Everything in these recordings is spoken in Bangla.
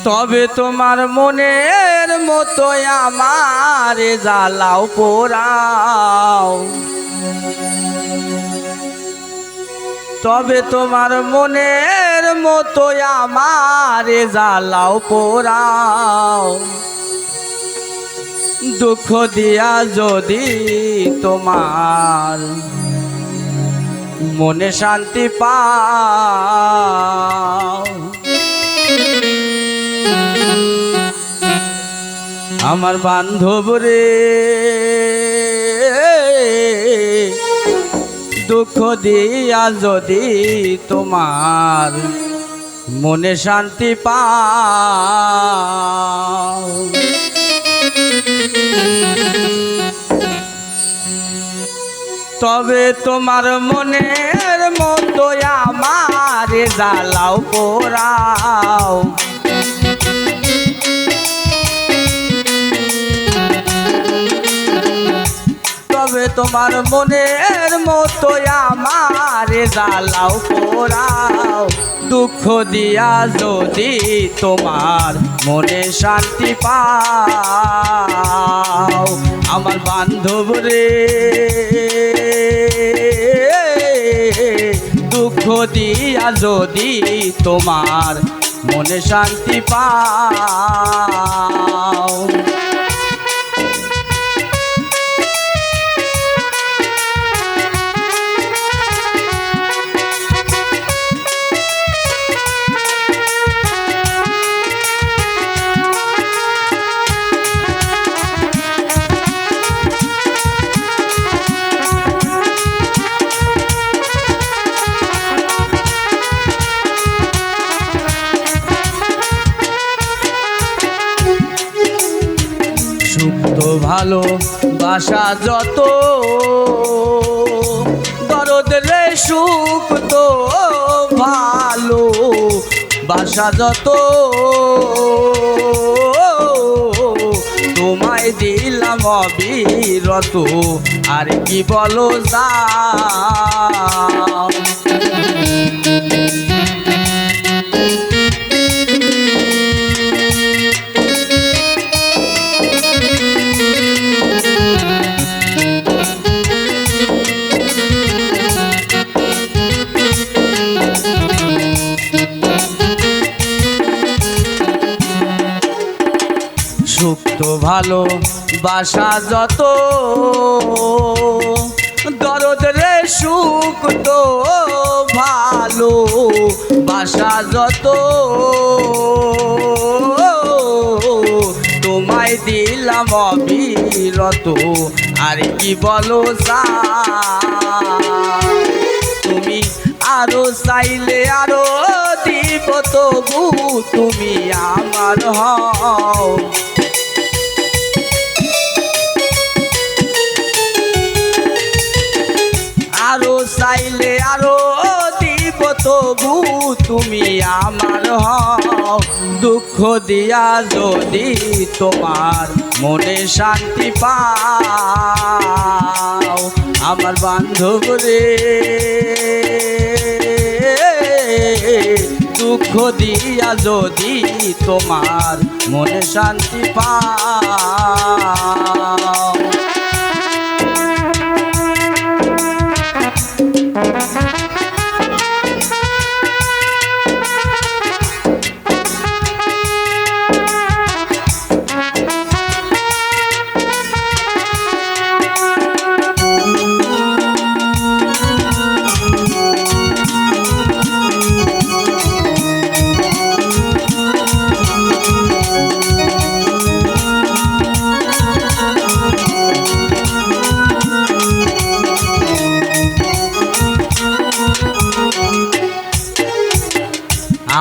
তবে তোমার মনের মতো আমার জ্বালাও পোড়াও, তবে তোমার মনের মতো আমার জ্বালাও পোড়াও, দুঃখ দিয়া যদি তোমার মনে শান্তি পাও। আমার বান্ধব রে, দুঃখ দিয়া যদি তোমার মনে শান্তি পাও, তবে তোমার মনের মতো আমার জ্বালাও পোড়াও, তবে তোমার মনের মতো আমার জ্বালাও পোড়াও, দুঃখ দিয়া যদি তোমার মনে শান্তি পাও। আমার বান্ধব রে, দুঃখ দিয়া যদি তোমার মনে শান্তি পাও। সুপ্ত ভালো বাসা যত, দরদ রে সুখ তো ভালো বাসা যত, তোমায় দিলাম অবিরত, আর কি বলো যাও। সুপ্ত ভালো বাসা যত, দরদ রে সুখ তো ভালো বাসা যত, তোমায় দিলাম অবিরত, আর কি বলো যাও। তুমি আরো চাইলে আরো দিব তবু তুমি আমার হও, আরো চাইলে আরো দিব তবু তুমি আমার হও, দুঃখ দিয়া যদি তোমার মনে শান্তি পাও। আমার বান্ধব রে, দুঃখ দিয়া যদি তোমার মনে শান্তি পাও।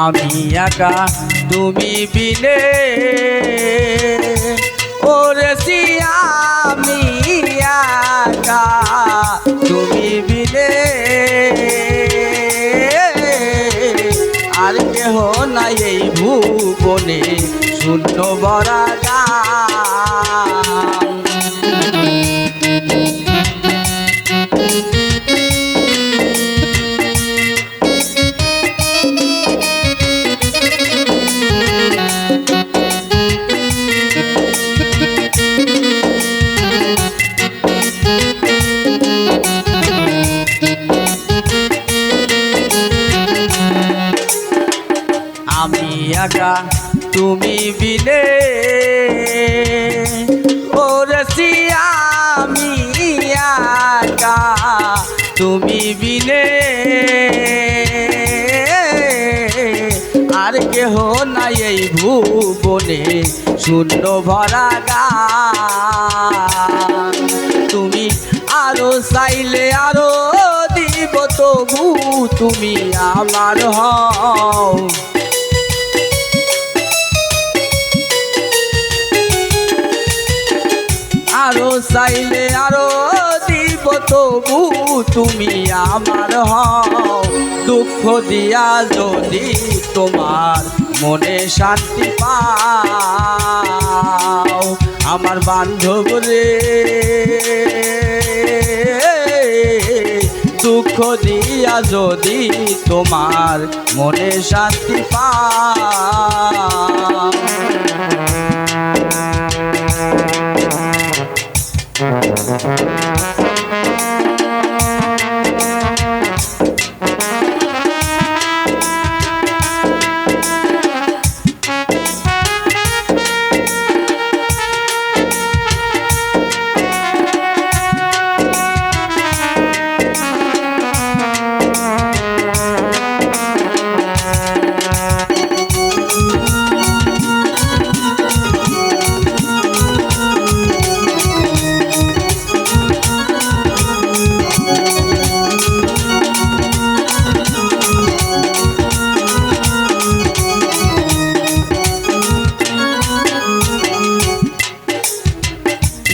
আমি একা তুমি বিনে, ওরে আমি একা তুমি বিনে, আর কেহ নাই এই ভুবনে শূন্য ভরা গান। আমি একা তুমি বিনে ওরে সিয়া আমি একা তুমি বিনে আর কেহ নাই এই ভুবনে শূন্য ভরা গান তুমি আরো চাইলে আরো দিব তবু তুমি আমার হও আরো চাইলে আরো দিব তবু তুমি আমার হও দুঃখ দিয়া যদি তোমার মনে শান্তি পাও আমার বান্ধব রে দুঃখ দিয়া যদি তোমার মনে শান্তি পাও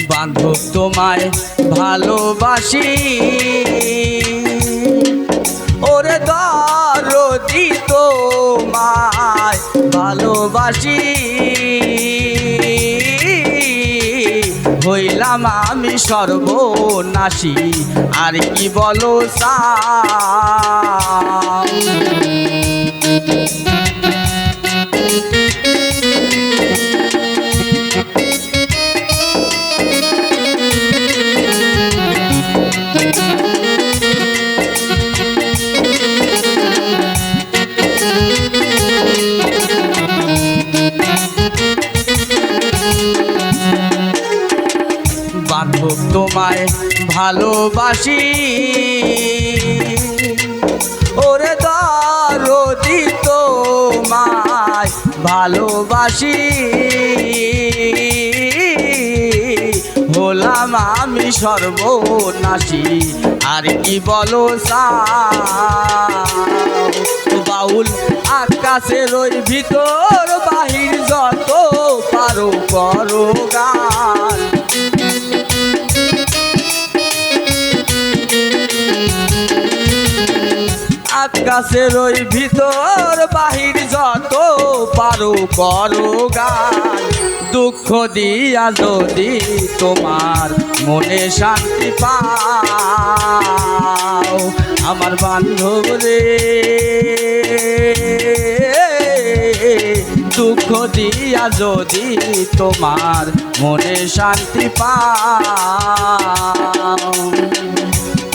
বান্ধব তোমায় ভালোবাসি ওরে দরদি তোমায় ভালোবাসি হইলাম আমি সর্বনাশী আর কি বলো বান্ধব তোমায় ভালোবাসি ওরে দরদি তোমায় ভালোবাসি হলাম আমি সর্বনাশী আর কি বলো বাউল আকাশের ওই ভিতর বাহির যত পারো করো গান আকাশের ওই ভিতর বাহির যত পারো করো গান দুঃখ দিয়া যদি তোমার মনে শান্তি পাও আমার বান্ধব রে দুঃখ দিয়া যদি তোমার মনে শান্তি পাও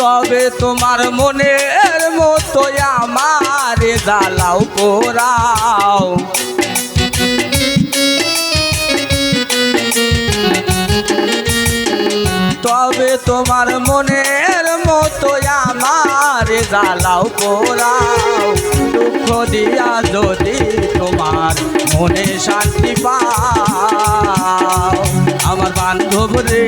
তবে তোমার মনের মতো আমার জ্বালাও পোড়াও তবে তোমার মনের মতো আমার জ্বালাও পোড়াও দুঃখ দিয়া যদি তোমার মনে শান্তি পাও আমার বান্ধব রে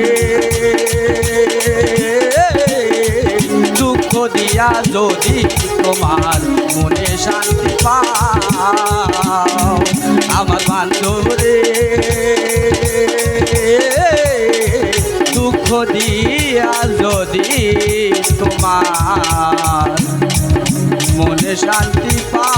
দুঃখ দিয়া যদি তোমার মনে শান্তি পাও আমার বান্ধব রে দুঃখ দিয়া যদি তোমার মনে শান্তি পাও।